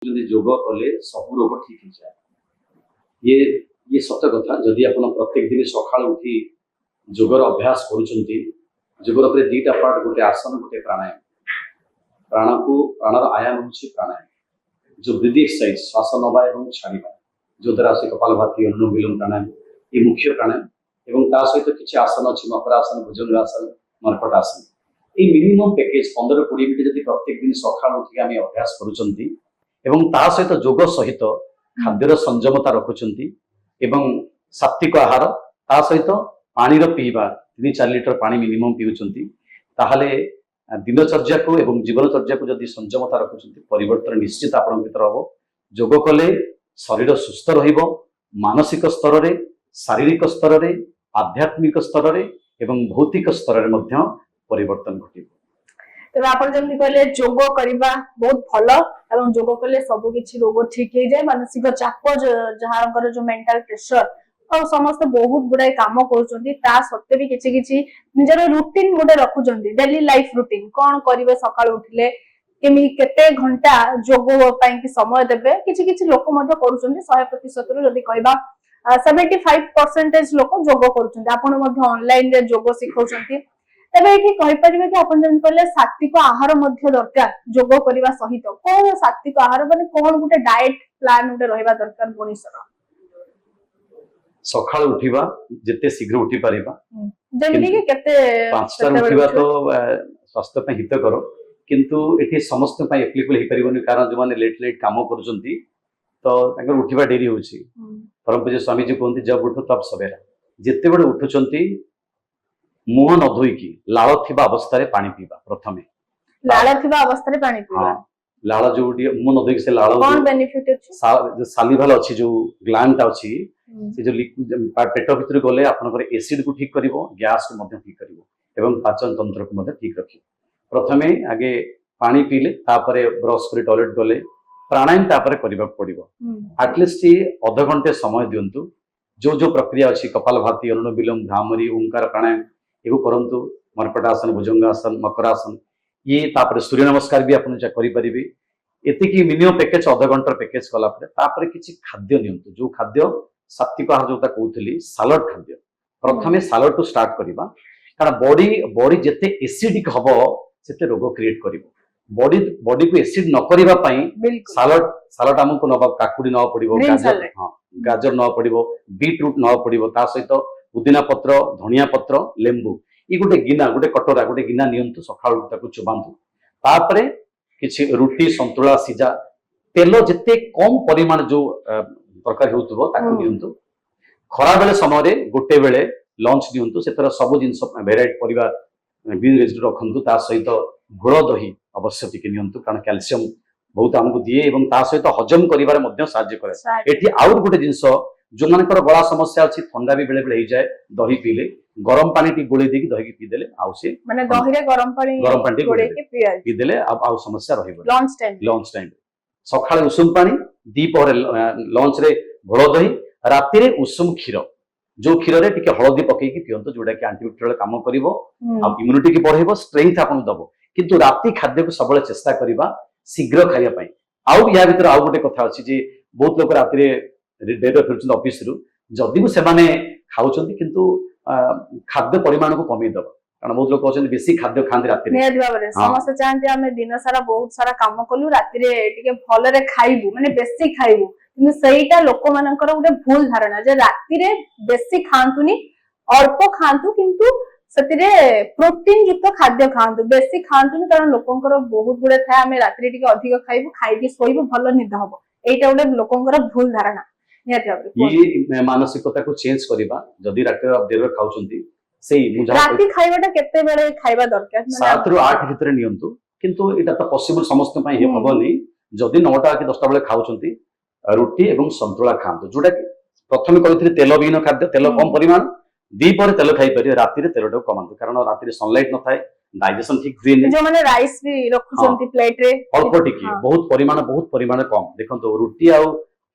ଯଦି ଯୋଗ କଲେ ସବୁ ରୋଗ ଠିକ ହେଇଯାଏ। ଇଏ ଇଏ ସତ କଥା। ଯଦି ଆପଣ ପ୍ରତ୍ୟେକ ଦିନ ସକାଳୁ ଉଠି ଯୋଗର ଅଭ୍ୟାସ କରୁଛନ୍ତି, ଯୋଗର ଉପରେ ଦୁଇଟା ପାର୍ଟ, ଗୋଟେ ଆସନ, ଗୋଟେ ପ୍ରାଣାୟାମ। ପ୍ରାଣର ଆୟାମ ହେଉଛି ପ୍ରାଣାୟାମ, ଯୋଉ ବ୍ରିଦିଂ ଏକ୍ସରସାଇଜ, ଶ୍ୱାସ ନେବା ଏବଂ ଛାଡ଼ିବା, ଯୋଉଦ୍ୱାରା ସେ କପାଳଭାତି, ଅନୁଲୋମ ବିଲୋମ ପ୍ରାଣାୟାମ, ଏ ମୁଖ୍ୟ ପ୍ରାଣାୟାମ। ଏବଂ ତା ସହିତ କିଛି ଆସନ ଅଛି, ମକରାସନ, ଭୁଜଙ୍ଗାସନ, ମର୍କଟ ଆସନ। এই ମିନିମମ୍ ପ୍ୟାକେଜ 15-20 ମିନିଟ୍ ଯଦି ପ୍ରତ୍ୟେକ ଦିନ ସକାଳୁ ଉଠିକି ଆମେ ଅଭ୍ୟାସ କରୁଛନ୍ତି ଏବଂ ତା ସହିତ ଯୋଗ ସହିତ ଖାଦ୍ୟର ସଂଯମତା ରଖୁଛନ୍ତି ଏବଂ ସାତ୍ତ୍ୱିକ ଆହାର, ତା ସହିତ ପାଣିର ପିଇବା, 3-4 ଲିଟର ପାଣି ମିନିମମ୍ ପିଉଛନ୍ତି, ତାହେଲେ ଦିନଚର୍ଯ୍ୟାକୁ ଏବଂ ଜୀବନଚର୍ଯ୍ୟାକୁ ଯଦି ସଂଯମତା ରଖୁଛନ୍ତି, ପରିବର୍ତ୍ତନ ନିଶ୍ଚିତ ଆପଣଙ୍କ ଭିତରେ ହବ। ଯୋଗ କଲେ ଶରୀର ସୁସ୍ଥ ରହିବ, ମାନସିକ ସ୍ତରରେ, ଶାରୀରିକ ସ୍ତରରେ, ଆଧ୍ୟାତ୍ମିକ ସ୍ତରରେ ଏବଂ ଭୌତିକ ସ୍ତରରେ ମଧ୍ୟ ପରିବର୍ତ୍ତନ ଘଟିବ। ତେବେ ଆପଣ ଯେମିତି କହିଲେ ଯୋଗ କରିବା ବହୁତ ଭଲ ଏବଂ ଯୋଗ କଲେ ସବୁ କିଛି ରୋଗ ଠିକ ହେଇଯାଏ। ମାନସିକ ଚାପ, ଯାହାଙ୍କର ଯୋଉ ମେଣ୍ଟାଲ ପ୍ରେସର, ଆଉ ସମସ୍ତେ ବହୁତ ଗୁଡାଏ କାମ କରୁଛନ୍ତି, ତା ସତ୍ତ୍ୱେ ବି କିଛି କିଛି ନିଜର ରୁଟିନ ଗୋଟେ ରଖୁଛନ୍ତି, ଡେଲି ଲାଇଫ ରୁଟିନ, କଣ କରିବେ ସକାଳୁ ଉଠିଲେ, କେମିତି କେତେ ଘଣ୍ଟା ଯୋଗ ପାଇଁ କି ସମୟ ଦେବେ। କିଛି କିଛି ଲୋକ ମଧ୍ୟ କରୁଛନ୍ତି, 100%ରୁ ଯଦି କହିବା 75% ଲୋକ ଯୋଗ କରୁଛନ୍ତି। ଆପଣ ମଧ୍ୟ ଅନଲାଇନ ରେ ଯୋଗ ଶିଖଉଛନ୍ତି। ତେବେ ଏଠି କହିପାରିବେ କି ଆପଣ ଯେମିତି କହିଲେ ସାତ୍ତ୍ୱିକ ଆହାର ମଧ୍ୟ ଦରକାର ଯୋଗ କରିବା ସହିତ, କଣ ସାତ୍ତ୍ୱିକ ଆହାର ମାନେ କଣ ଗୋଟେ ଡାଏଟ ପ୍ଲାନ ଗୋଟେ ରହିବା ଦରକାର ମଣିଷର? ସକାଳୁ ଉଠିବା, ଯେତେ ଶୀଘ୍ର ଉଠି ପାରିବା, ଯେମିତି କି କେତେ 5ଟାରୁ ଉଠିବା ତ ସ୍ୱାସ୍ଥ୍ୟ ପାଇଁ ହିତକର, କିନ୍ତୁ ଏଠି ସମସ୍ତଙ୍କ ପାଇଁ ଆପ୍ଲିକେବଲ ହେଇପାରିବନି, କାରଣ ଯୋଉମାନେ ଲେଟ୍ କାମ କରୁଛନ୍ତି ତ ତାଙ୍କର ଉଠିବା ଡେରି ହଉଛି। ପରମ ପୂଜ୍ୟ ସ୍ୱାମୀଜୀ କୁହନ୍ତି, ଜବ ଉଠୁ ତବ ସବେରା। ଯେତେବେଳେ ଉଠୁଛନ୍ତି ମୁହଁ ନ ଧୋଇକି ଲାଳ ଥିବା ଅବସ୍ଥାରେ ପାଣି ପିଇବା। ପ୍ରଥମେ ଲାଳ ଥିବା ଅବସ୍ଥାରେ ପାଣି ପିଇବା। ଲାଳ ଯୋଉଠି ମୁହଁ ନ ଧୋଇକି, ସେ ଲାଳ କଣ ବେନିଫିଟ ଅଛି? ସାଲିଭାଲ ଅଛି, ଯୋଉ ଗ୍ଲାଣ୍ଡଟା ଅଛି, ସେ ଯୋଉ ପେଟ ଭିତରକୁ ଗଲେ ଆପଣଙ୍କର ଏସିଡ କୁ ଠିକ କରିବ, ଗ୍ୟାସ କୁ ମଧ୍ୟ ଠିକ କରିବ ଏବଂ ପାଚନ ତନ୍ତ୍ରକୁ ମଧ୍ୟ ଠିକ ରଖିବ। ପ୍ରଥମେ ଆଗେ ପାଣି ପିଇଲେ, ତାପରେ ବ୍ରଶ କରି ଟଏଲେଟ ଗଲେ ପ୍ରାଣାୟାମ ତାପରେ କରିବାକୁ ପଡିବ। ଆଟଲିଷ୍ଟ ଅଧଘଣ୍ଟେ ସମୟ ଦିଅନ୍ତୁ। ଯୋଉ ଯୋଉ ପ୍ରକ୍ରିୟା ଅଛି, କପାଳଭାତି, ଅନୁଲୋମ ବିଲୋମ, ଭ୍ରାମରୀ, ଓଁକାର ପ୍ରାଣାୟାମ, ଏକୁ କରନ୍ତୁ। ମର୍କଟାସନ, ଭୁଜଙ୍ଗାସନ, ମକରାସନ, ଇଏ ତାପରେ ସୂର୍ଯ୍ୟ ନମସ୍କାର ବି ଆପଣ କରିପାରିବେ। ଏତିକି ମିନିମମ୍ ପ୍ୟାକେଜ, ଅଧଘଣ୍ଟାର ପ୍ୟାକେଜ କଲା ପରେ ତାପରେ କିଛି ଖାଦ୍ୟ ନିଅନ୍ତୁ। ଯୋଉ ଖାଦ୍ୟ ସାତ୍ତ୍ୱିକ ଆହାର ଯୋଉଟା କହୁଥିଲି, ସାଲଡ ଖାଦ୍ୟ। ପ୍ରଥମେ ସାଲଡ ଟୁ ଷ୍ଟାର୍ଟ କରିବା, କାରଣ ବଡି ଯେତେ ଏସିଡିକ ହବ ସେତେ ରୋଗ କ୍ରିଏଟ କରିବ। ବଡିକୁ ଏସିଡ ନ କରିବା ପାଇଁ ସାଲଡ ଆମକୁ ନବାକୁ କାକୁଡି ନବାକୁ ପଡିବ, ଗାଜର ନବାକୁ ପଡିବ, ବିଟ ରୁଟ ନବାକୁ ପଡିବ, ତା ସହିତ ପୁଦିନା ପତ୍ର, ଧଣିଆ ପତ୍ର, ଲେମ୍ବୁ। ଇ ଗୋଟେ ଗିନା, ଗୋଟେ କଟୋରା, ଗୋଟେ ଗିନା ନିଅନ୍ତୁ, ସକାଳୁ ତାକୁ ଚୋବାନ୍ତୁ। ତାପରେ କିଛି ରୁଟି, ସନ୍ତୁଳା, ସିଝା, ତେଲ ଯେତେ କମ ପରିମାଣ ଯୋଉ ତରକାରୀ ହେଉଥିବ ତାକୁ ନିଅନ୍ତୁ। ଖରାବେଳ ସମୟରେ ଗୋଟେ ବେଳେ ଲଞ୍ଚ ନିଅନ୍ତୁ, ସେଥିରେ ସବୁ ଜିନିଷ ଭେରାଇଟି ପରିବା ଗ୍ରୀନ ଭେଜିଟେବଲ ରଖନ୍ତୁ। ତା ସହିତ ଘୋଳ ଦହି ଅବଶ୍ୟ ଟିକେ ନିଅନ୍ତୁ, କାରଣ କ୍ୟାଲସିୟମ ବହୁତ ଆମକୁ ଦିଏ ଏବଂ ତା ସହିତ ହଜମ କରିବାରେ ମଧ୍ୟ ସାହାଯ୍ୟ କରେ। ଏଠି ଆଉ ଗୋଟେ ଜିନିଷ, ଯୋଉମାନଙ୍କର ଗଳା ସମସ୍ୟା ଅଛି, ଥଣ୍ଡା ବି ବେଳେ ବେଳେ ହେଇଯାଏ, ଦହି ପିଇଲେ, ଗରମ ପାଣି ଟିକେ ଗୋଳେଇ ଦେଇକି ଦହିକି ପିଇଦେଲେ, ଆଉ ସେ ମାନେ ଦହିରେ ଗରମ ପାଣି ଟିକେ ଗୋଳେଇକି ପିଇଦେଲେ ଆଉ ସମସ୍ୟା ରହିବ। ଲଞ୍ଚ ଟାଇମ ସକାଳେ ଉଷୁମ ପାଣି, ଦ୍ୱିପହରେ ଲଞ୍ଚରେ ଘୋଳ ଦହି, ରାତିରେ ଉଷୁମ କ୍ଷୀର, ଯୋଉ କ୍ଷୀରରେ ଟିକେ ହଳଦୀ ପକେଇକି ପିଅନ୍ତୁ, ଯୋଉଟା କି ଆଣ୍ଟିବାୟୋଟିକ କାମ କରିବ ଆଉ ଇମ୍ୟୁନିଟି କି ବଢେଇବ, ଷ୍ଟ୍ରେଂଥ ଆପଣଙ୍କୁ ଦବ। କିନ୍ତୁ ରାତି ଖାଦ୍ୟକୁ ସବୁବେଳେ ଚେଷ୍ଟା କରିବା ଶୀଘ୍ର ଖାଇବା ପାଇଁ। ଆଉ ୟା ଭିତରେ ଆଉ ଗୋଟେ କଥା ଅଛି ଯେ, ବହୁତ ଲୋକ ରାତିରେ ଡେରିରେ ଫେରୁଛନ୍ତି ଅଫିସରୁ, ଯଦି ବି ସେମାନେ ଖାଉଛନ୍ତି କିନ୍ତୁ ଖାଦ୍ୟ ପରିମାଣକୁ କମେଇଦବ, କାରଣ ବହୁତ ଲୋକ ଅଛନ୍ତି ବେଶୀ ଖାଦ୍ୟ ଖାଆନ୍ତି ରାତିରେ। ନିହାତି ଭାବରେ ସମସ୍ତେ ଚାହାନ୍ତି ଆମେ ଦିନ ସାରା ବହୁତ ସାରା କାମ କଲୁ, ରାତିରେ ଟିକେ ଭଲରେ ଖାଇବୁ, ମାନେ ବେଶୀ ଖାଇବୁ। କିନ୍ତୁ ସେଇଟା ଲୋକମାନଙ୍କର ଗୋଟେ ଭୁଲ ଧାରଣା ଯେ ରାତିରେ ବେଶୀ ଖାଆନ୍ତୁନି, ଅଳ୍ପ ଖାଆନ୍ତୁ, କିନ୍ତୁ ସେଥିରେ ପ୍ରୋଟିନ ଯୁକ୍ତ ଖାଦ୍ୟ ଖାଆନ୍ତୁ, ବେଶୀ ଖାଆନ୍ତୁନି, କାରଣ ଲୋକଙ୍କର ବହୁତ ଗୁଡେ ଥାଏ ଆମେ ରାତିରେ ଟିକେ ଅଧିକ ଖାଇବୁ, ଖାଇକି ଶୋଇବୁ, ଭଲ ନିଦ ହବ। ଏଇଟା ଗୋଟେ ଲୋକଙ୍କର ଭୁଲ ଧାରଣା। ନିହାତି ଭାବରେ ଏଇ ମାନସିକତାକୁ ଚେଞ୍ଜ କରିବା। ଯଦି ରାତିରେ ଡେରିରେ ଖାଉଛନ୍ତି, ସେଇ ରାତି ଖାଇବାଟା କେତେବେଳେ ଖାଇବା ଦରକାର? 7ରୁ 8 ଭିତରେ ନିଅନ୍ତୁ, କିନ୍ତୁ ଏଇଟା ତ ପସିବଲ ସମସ୍ତଙ୍କ ପାଇଁ ହବନି। ଯଦି 9ଟା କି 10ଟା ବେଳେ ଖାଉଛନ୍ତି, ରୁଟି ଏବଂ ସନ୍ତୁଳା ଖାଆନ୍ତୁ, ଯୋଉଟା କି ପ୍ରଥମେ କହିଥିଲି ତେଲ ବିହୀନ ଖାଦ୍ୟ, ତେଲ କମ ପରିମାଣ। ଦ୍ୱିପହରେ ତେଲ ଖାଇପାରିବେ, ରାତିରେ ତେଲଟାକୁ କମାନ୍ତୁ, କାରଣ ରାତିରେ ସନଲାଇଟ ନଥାଏ, ଡାଇଜେସନ ଠିକ ହୁଏନି। ଯୋଉମାନେ ରାଇସ୍ ବି ରଖୁଛନ୍ତି ପ୍ଲେଟରେ, ଅଳ୍ପ ଟିକେ, ବହୁତ ପରିମାଣ କମ। ଦେଖନ୍ତୁ, ରୁଟି ଆଉ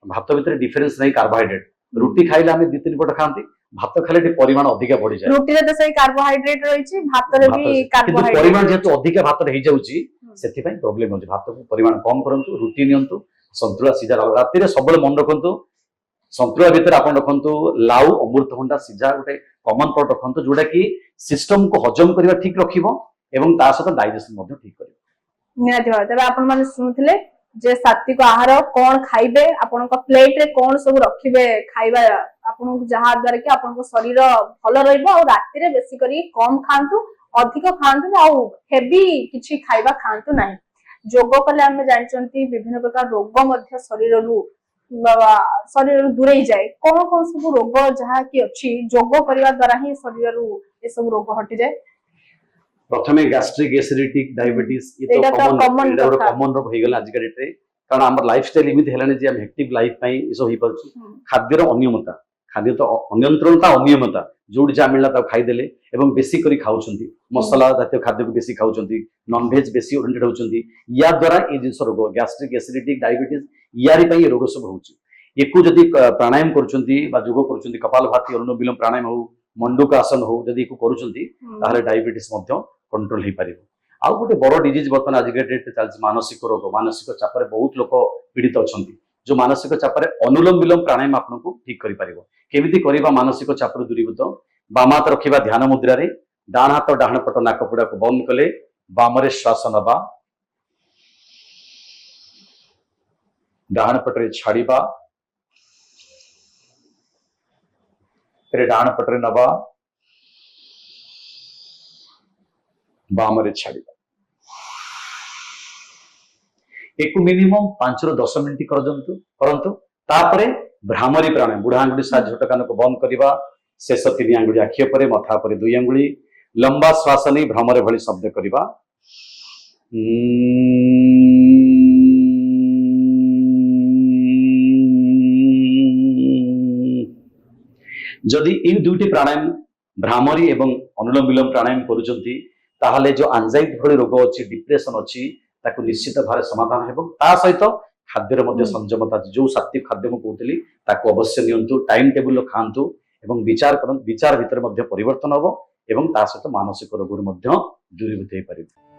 ଭାତ ଭିତରେ ଡିଫରେନ୍ସ ନାହିଁ କାର୍ବୋହାଇଡ୍ରେଟ। ରୁଟି ଖାଇଲେ ଆମେ 2-3 ପଟ ଖାଆନ୍ତି, ଭାତ ଖାଇଲେ ଟିକେ ପରିମାଣ ଅଧିକା ବଢିଯାଏ। ରୁଟିରେ ତ ସେଇ କାର୍ବୋହାଇଡ୍ରେଟ ରହିଛି, ଭାତରେ ବି କିନ୍ତୁ ପରିମାଣ ଯେହେତୁ ଅଧିକା ଭାତରେ ହେଇଯାଉଛି, ସେଥିପାଇଁ ପ୍ରୋବ୍ଲେମ ହଉଛି। ଭାତକୁ ପରିମାଣ କମ କରନ୍ତୁ, ରୁଟି ନିଅନ୍ତୁ, ସନ୍ତୁଳା ସିଝା ରାତିରେ ସବୁବେଳେ ମନେ ରଖନ୍ତୁ ସନ୍ତୁଳା ଭିତରେ ଆପଣ ରଖନ୍ତୁ ଲାଉ ଅମୃତଭଣ୍ଡା ସିଝା ଗୋଟେ କମନ ପ୍ରଡକ୍ଟ ରଖନ୍ତୁ ଯୋଉଟା କି ସିଷ୍ଟମକୁ ହଜମ କରିବା ଠିକ ରଖିବ ଏବଂ ତା ସହିତ ଡାଇଜେସନ ମଧ୍ୟ ଠିକ କରିବ। ନିହାତି ଭାବେ ତେବେ ଆପଣ ମାନେ ଶୁଣୁଥିଲେ ଯେ ସାତ୍विक ଆହାର କଣ ଖାଇବେ ଆପଣଙ୍କ ପ୍ଲେଟ ରେ କଣ ସବୁ ରଖିବେ ଖାଇବା ଆପଣଙ୍କୁ ଯାହା ଦ୍ୱାରା କି ଆପଣଙ୍କ ଶରୀର ଭଲ ରହିବ ଆଉ ରାତିରେ ବେଶୀ କରି କମ ଖାଆନ୍ତୁ ଅଧିକ ଖାଆନ୍ତୁ ଆଉ ହେଭି କିଛି ଖାଇବା ଖାଆନ୍ତୁ ନାହିଁ। ଯୋଗ କଲେ ଆମେ ଜାଣିଛନ୍ତି ବିଭିନ୍ନ ପ୍ରକାର ରୋଗ ମଧ୍ୟ ଶରୀରରୁ ଦୂରେଇ ଯାଏ। କଣ କଣ ସବୁ ରୋଗ ଯାହା କି ଅଛି ଯୋଗ କରିବା ଦ୍ୱାରା ହିଁ ଶରୀରରୁ ଏସବୁ ରୋଗ ହଟିଯାଏ? प्रथमे गैस्ट्रिक एसिडिटी डायबिटीज ये तो कॉमन रोग होइगला आज का डेट रे कारण हमर लाइफस्टाइल इमित हेलाने जे हम हेक्टिक लाइफ पई इसो ही परछु खाद्यर अनियमितता खाद्य तो अनियंत्रणता अनियमितता जोड जा मिलला त खाइ देले एवं बेसी करी खाउछंती मसाला जातीय खाद्य को बेसी खाउछंती नॉन वेज बेसी ओरिएंटेड होउछंती या द्वारा ए जिंस रोग गैस्ट्रिक एसिडिटी डायबिटीज यारी पई रोग सब होउची एकु जदी प्राणायाम करूछंती बा जोग करूछंती कपालभाति अनुलोम विलोम प्राणायाम हो मंडूक आसन हो जदी एकु करूछंती ताहले डायबिटीज मध्य कंट्रोल हो पार। आउ गोटे बड़ डिजीज बर्तमान आज डेट चलती मानसिक रोग मानसिक चाप बहुत लोग पीड़ित अच्छा जो मानसिक चाप अनुलोम विलोम प्राणायाम आपको ठीक कर मानसिक चाप दूरीभूत बाम हाथ रखा ध्यान मुद्रा डाण हाथ डाण पट नाकपुड़ा को बंद कले बाम श्वास नवा डाण पटे छाड़ा डाण पटे नवा बाम छाड़ा एक मिनिमम 5 ରୁ 10 मिनिट करंतु तापरे भ्रामरी प्राणायाम बुढ़ा आंगुली साथ झोट कान को बंद करवा शेष 3 आंगुली आखि पर मथा पर 2 आंगुली लंबा श्वास नहीं भ्रमर भली शब्द करवा जदि इन दुईटी प्राणायाम भ्रामरी एवं अनुलोम विलोम प्राणायाम करूचंती ताहले जो एंजाइटी भली रोग अछि डिप्रेशन अछि ताकु निश्चित भारे समाधान हेबो ता सहित खाद्यर मध्य संयमता जो सात्विक खाद्य को कहतली ताकु अवश्य नियंतु टाइम टेबल खांतु एवं विचार करन विचार भितर मध्य परिवर्तन होबो एवं ता सहित मानसिक रोग मध्य दूरीभूत हे परिबो।